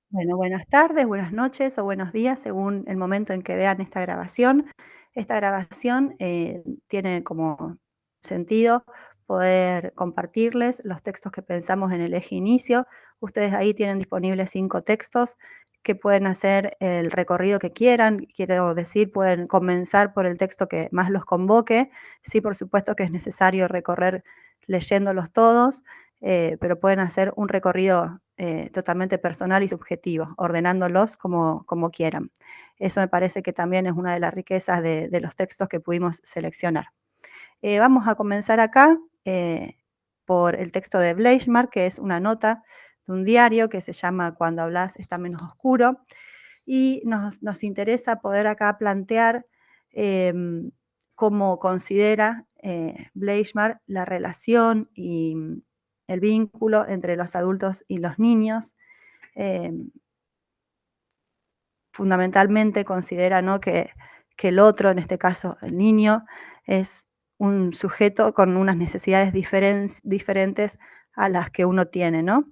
Bueno, buenas tardes, buenas noches o buenos días según el momento en que vean esta grabación. Esta grabación tiene como sentido poder compartirles los textos que pensamos en el eje inicio. Ustedes ahí tienen disponibles 5 textos que pueden hacer el recorrido que quieran. Quiero decir, pueden comenzar por el texto que más los convoque. Sí, por supuesto que es necesario recorrer leyéndolos todos, pero pueden hacer un recorrido totalmente personal y subjetivo, ordenándolos como quieran. Eso me parece que también es una de las riquezas de los textos que pudimos seleccionar. Vamos a comenzar acá por el texto de Bleichmark, que es una nota de un diario que se llama Cuando hablas está menos oscuro, y nos interesa poder acá plantear cómo considera Bleichmark la relación y el vínculo entre los adultos y los niños. Eh, Fundamentalmente considera, ¿no?, que el otro, en este caso el niño, es un sujeto con unas necesidades diferentes a las que uno tiene, ¿no?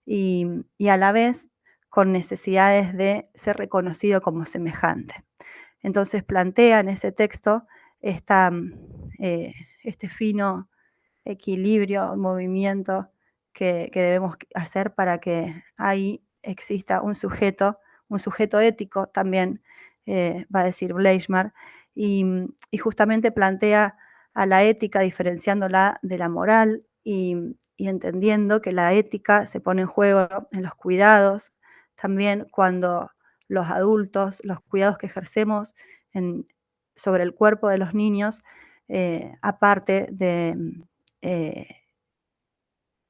Y a la vez con necesidades de ser reconocido como semejante. Entonces plantea en ese texto esta, eh, este fino equilibrio, movimiento que debemos hacer para que ahí exista un sujeto ético también, va a decir Bleichmark, y justamente plantea a la ética diferenciándola de la moral y entendiendo que la ética se pone en juego en los cuidados, también cuando los adultos, los cuidados que ejercemos en, sobre el cuerpo de los niños, aparte eh,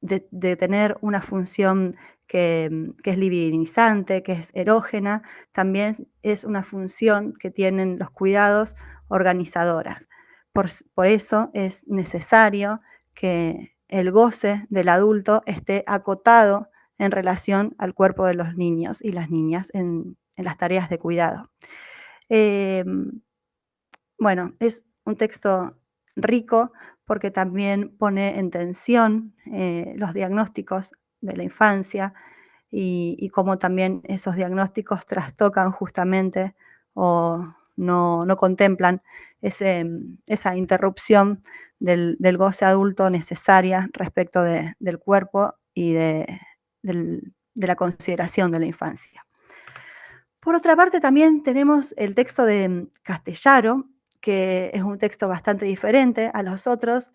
de tener una función que es libidinizante, que es erógena, también es una función que tienen los cuidados organizadoras. Por eso es necesario que el goce del adulto esté acotado en relación al cuerpo de los niños y las niñas en las tareas de cuidado. Em, bueno, es un texto rico porque también pone en tensión los diagnósticos de la infancia y cómo también esos diagnósticos trastocan justamente o no contemplan esa interrupción del goce adulto necesaria respecto del cuerpo y de la consideración de la infancia. Por otra parte, también tenemos el texto de Castellaro, que es un texto bastante diferente a los otros,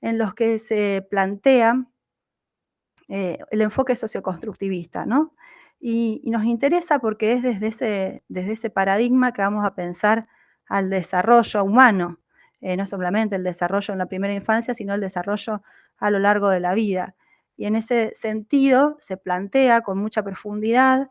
en los que se plantea el enfoque socioconstructivista, ¿no? Y nos interesa porque es desde ese paradigma que vamos a pensar al desarrollo humano, no solamente el desarrollo en la primera infancia, sino el desarrollo a lo largo de la vida. Y en ese sentido se plantea con mucha profundidad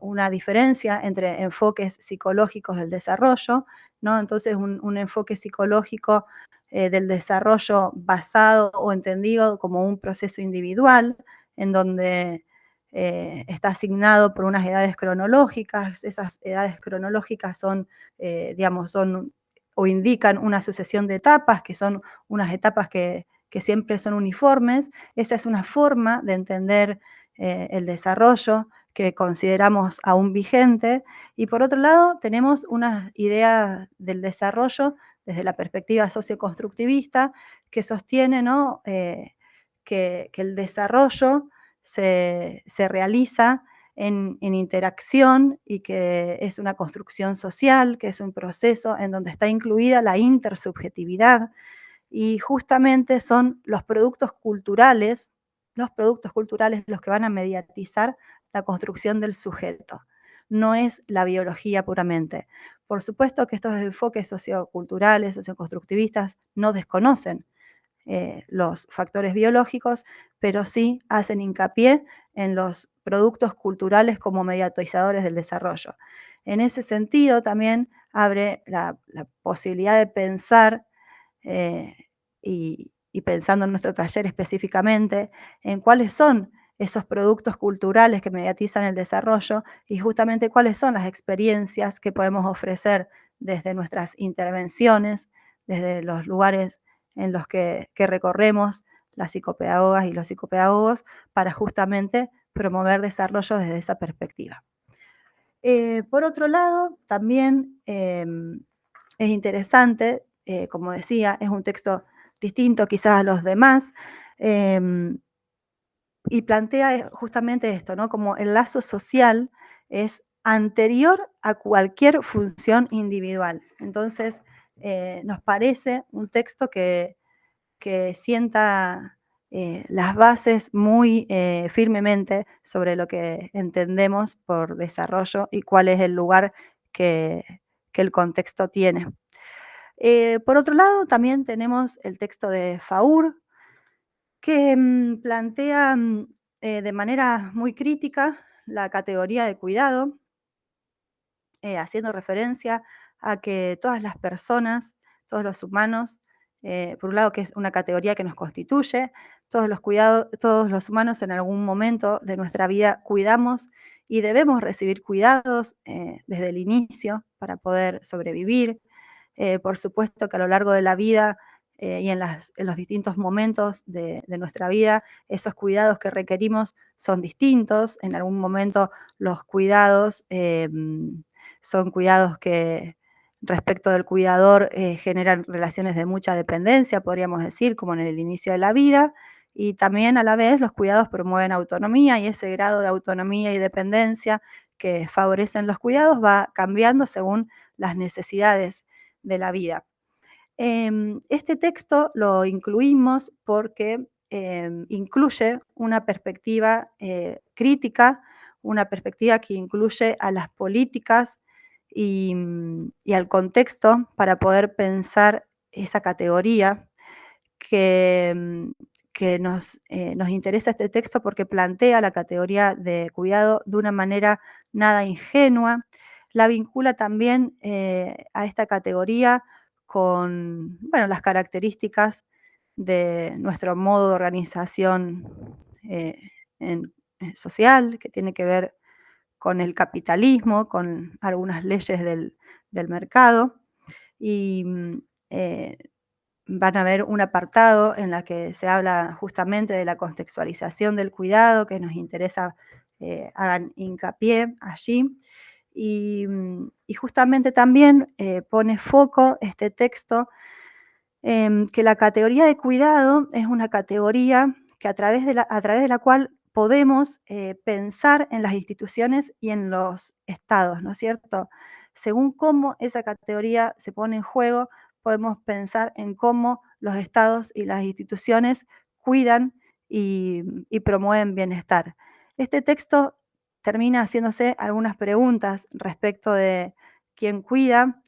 una diferencia entre enfoques psicológicos del desarrollo, ¿no? Entonces, un enfoque psicológico del desarrollo basado o entendido como un proceso individual, en donde está asignado por unas edades cronológicas. Esas edades cronológicas son, digamos, son o indican una sucesión de etapas, que son unas etapas que siempre son uniformes. Esa es una forma de entender el desarrollo que consideramos aún vigente. Y por otro lado, tenemos una idea del desarrollo desde la perspectiva socioconstructivista que sostiene, ¿no?, que el desarrollo se realiza en interacción y que es una construcción social, que es un proceso en donde está incluida la intersubjetividad y justamente son los productos culturales los que van a mediatizar la construcción del sujeto. No es la biología puramente. Por supuesto que estos enfoques socioculturales, socioconstructivistas, no desconocen los factores biológicos, pero sí hacen hincapié en los productos culturales como mediatizadores del desarrollo. En ese sentido, también abre la posibilidad de pensar eh, y pensando en nuestro taller específicamente, en cuáles son esos productos culturales que mediatizan el desarrollo y justamente cuáles son las experiencias que podemos ofrecer desde nuestras intervenciones, desde los lugares en los que recorremos las psicopedagogas y los psicopedagogos para justamente promover desarrollo desde esa perspectiva. Por otro lado, también es interesante, como decía, es un texto distinto quizás a los demás, em, y plantea justamente esto, ¿no? Como el lazo social es anterior a cualquier función individual. Entonces, nos parece un texto que sienta las bases muy firmemente sobre lo que entendemos por desarrollo y cuál es el lugar que, que el contexto tiene. Por otro lado, también tenemos el texto de Faur, que plantea de manera muy crítica la categoría de cuidado, haciendo referencia a que todas las personas, todos los humanos, por un lado que es una categoría que nos constituye, todos los humanos en algún momento de nuestra vida cuidamos y debemos recibir cuidados desde el inicio para poder sobrevivir. Por supuesto que a lo largo de la vida y en los distintos momentos de nuestra vida, esos cuidados que requerimos son distintos. En algún momento los cuidados son cuidados que respecto del cuidador generan relaciones de mucha dependencia, podríamos decir, como en el inicio de la vida, y también a la vez los cuidados promueven autonomía y ese grado de autonomía y dependencia que favorecen los cuidados va cambiando según las necesidades de la vida. Este texto lo incluimos porque incluye una perspectiva crítica, una perspectiva que incluye a las políticas y al contexto para poder pensar esa categoría que, nos interesa este texto porque plantea la categoría de cuidado de una manera nada ingenua, la vincula también a esta categoría con, bueno, las características de nuestro modo de organización eh, social, que tiene que ver con el capitalismo, con algunas leyes del mercado. Y eh, van a ver un apartado en la que se habla justamente de la contextualización del cuidado, que nos interesa hagan hincapié allí. Y justamente también pone foco este texto que la categoría de cuidado es una categoría que a través de la cual podemos pensar en las instituciones y en los estados, ¿no es cierto? Según cómo esa categoría se pone en juego, podemos pensar en cómo los estados y las instituciones cuidan y promueven bienestar. Este texto termina haciéndose algunas preguntas respecto de quién cuida,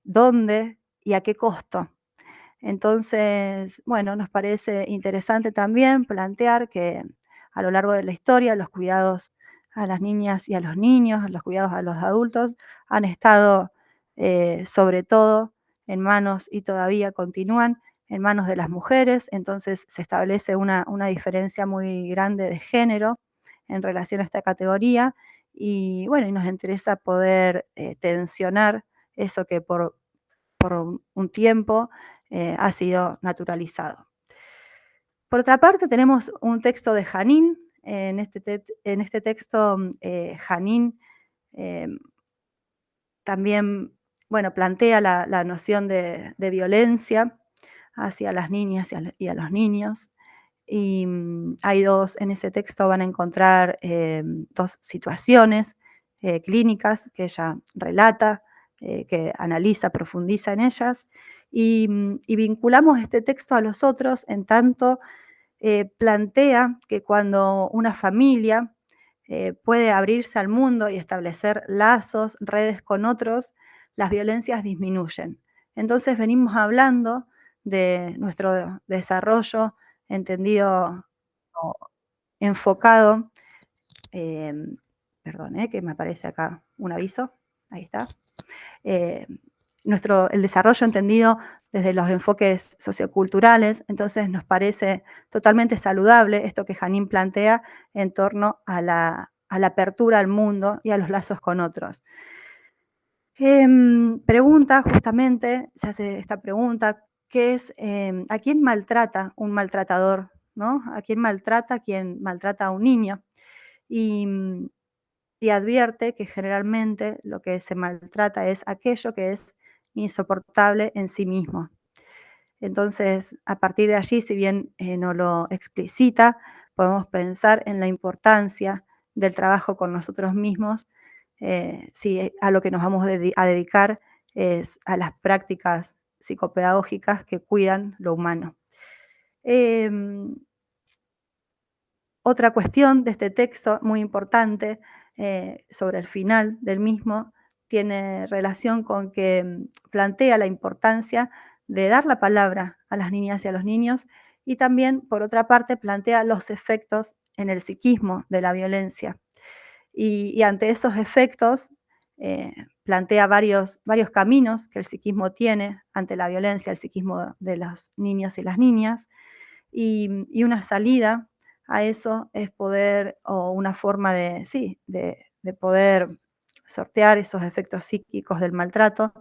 dónde y a qué costo. Entonces, bueno, nos parece interesante también plantear que a lo largo de la historia los cuidados a las niñas y a los niños, los cuidados a los adultos han estado sobre todo en manos y todavía continúan en manos de las mujeres, entonces se establece una diferencia muy grande de género en relación a esta categoría y bueno, y nos interesa poder tensionar eso que por un tiempo ha sido naturalizado. Por otra parte, tenemos un texto de Janín. En este texto, Janín eh, también bueno, plantea la noción de violencia hacia las niñas y a los niños. Y hay dos, en ese texto van a encontrar dos situaciones clínicas que ella relata, que analiza, profundiza en ellas, y vinculamos este texto a los otros en tanto plantea que cuando una familia puede abrirse al mundo y establecer lazos, redes con otros, las violencias disminuyen. Entonces venimos hablando de nuestro desarrollo entendido o enfocado, perdón, que me aparece acá un aviso, ahí está, eh, el desarrollo entendido desde los enfoques socioculturales, entonces nos parece totalmente saludable esto que Janín plantea en torno a la apertura al mundo y a los lazos con otros. Pregunta justamente, se hace esta pregunta, que es, ¿a quién maltrata un maltratador? ¿No? ¿A quién maltrata a un niño? y, y advierte que generalmente lo que se maltrata es aquello que es insoportable en sí mismo. Entonces, a partir de allí, si bien no lo explicita, podemos pensar en la importancia del trabajo con nosotros mismos, si a lo que nos vamos a dedicar es a las prácticas psicopedagógicas que cuidan lo humano. Em, Otra cuestión de este texto muy importante, sobre el final del mismo, tiene relación con que plantea la importancia de dar la palabra a las niñas y a los niños, y también, por otra parte, plantea los efectos en el psiquismo de la violencia. Y ante esos efectos, plantea varios caminos que el psiquismo tiene ante la violencia, el psiquismo de los niños y las niñas, y una salida a eso es poder, o una forma de, sí, de poder sortear esos efectos psíquicos del maltrato,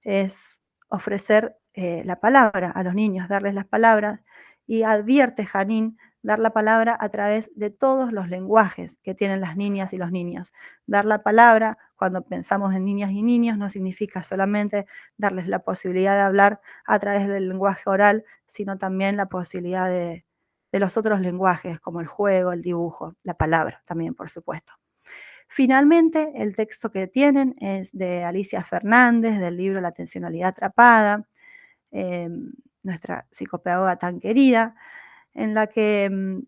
es ofrecer la palabra a los niños, darles las palabras, y advierte Janine dar la palabra a través de todos los lenguajes que tienen las niñas y los niños. Dar la palabra, cuando pensamos en niñas y niños, no significa solamente darles la posibilidad de hablar a través del lenguaje oral, sino también la posibilidad de los otros lenguajes, como el juego, el dibujo, la palabra también, por supuesto. Finalmente, el texto que tienen es de Alicia Fernández, del libro La atencionalidad atrapada, nuestra psicopedagoga tan querida, en la que,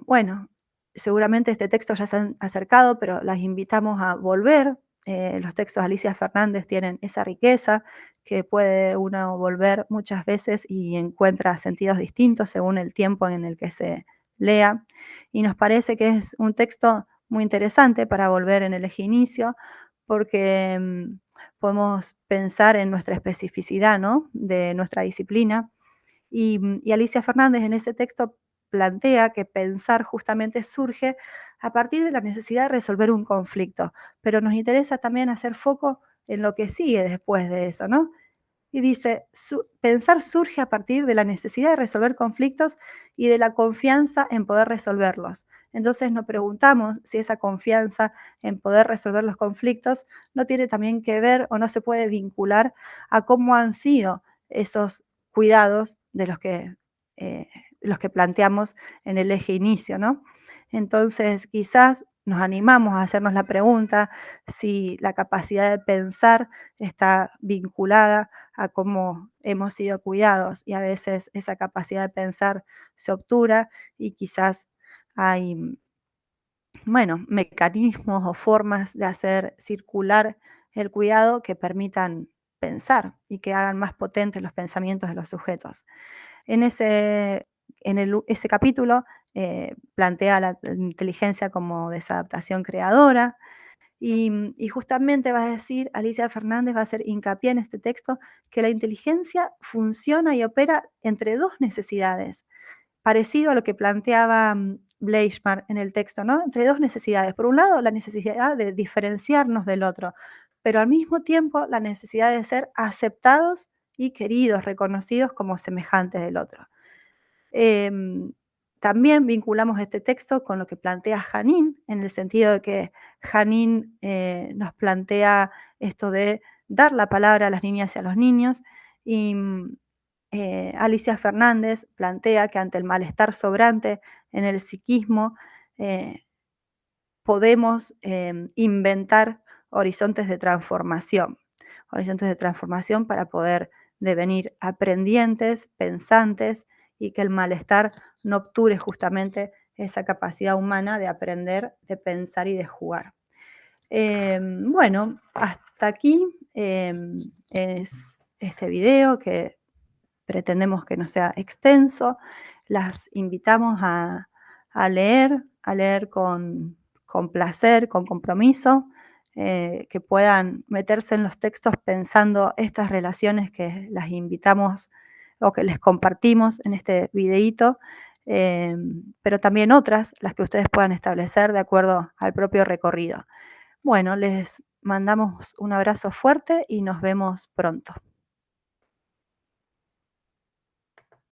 bueno, seguramente este texto ya se han acercado, pero las invitamos a volver. Los textos de Alicia Fernández tienen esa riqueza que puede uno volver muchas veces y encuentra sentidos distintos según el tiempo en el que se lea. Y nos parece que es un texto muy interesante para volver en el eje inicio, porque podemos pensar en nuestra especificidad, ¿no?, de nuestra disciplina, y Alicia Fernández en ese texto plantea que pensar justamente surge a partir de la necesidad de resolver un conflicto, pero nos interesa también hacer foco en lo que sigue después de eso, ¿no? Y dice, pensar surge a partir de la necesidad de resolver conflictos y de la confianza en poder resolverlos. Entonces nos preguntamos si esa confianza en poder resolver los conflictos no tiene también que ver o no se puede vincular a cómo han sido esos cuidados de los que planteamos en el eje inicio, ¿no? Entonces quizás nos animamos a hacernos la pregunta si la capacidad de pensar está vinculada a cómo hemos sido cuidados, y a veces esa capacidad de pensar se obtura y quizás hay, bueno, mecanismos o formas de hacer circular el cuidado que permitan pensar y que hagan más potentes los pensamientos de los sujetos. En ese capítulo plantea la inteligencia como desadaptación creadora, y justamente va a decir, Alicia Fernández va a hacer hincapié en este texto, que la inteligencia funciona y opera entre dos necesidades, parecido a lo que planteaba Bleichmar en el texto, ¿no? Entre dos necesidades. Por un lado, la necesidad de diferenciarnos del otro, pero al mismo tiempo la necesidad de ser aceptados y queridos, reconocidos como semejantes del otro. Em, También vinculamos este texto con lo que plantea Janine, en el sentido de que Janine nos plantea esto de dar la palabra a las niñas y a los niños, y Alicia Fernández plantea que ante el malestar sobrante en el psiquismo, eh, podemos inventar horizontes de transformación para poder devenir aprendientes, pensantes, y que el malestar no obture justamente esa capacidad humana de aprender, de pensar y de jugar. Bueno, hasta aquí es este video, que pretendemos que no sea extenso. Las invitamos a leer con placer, con compromiso, que puedan meterse en los textos pensando estas relaciones que las invitamos o que les compartimos en este videíto, pero también otras, las que ustedes puedan establecer de acuerdo al propio recorrido. Bueno, les mandamos un abrazo fuerte y nos vemos pronto.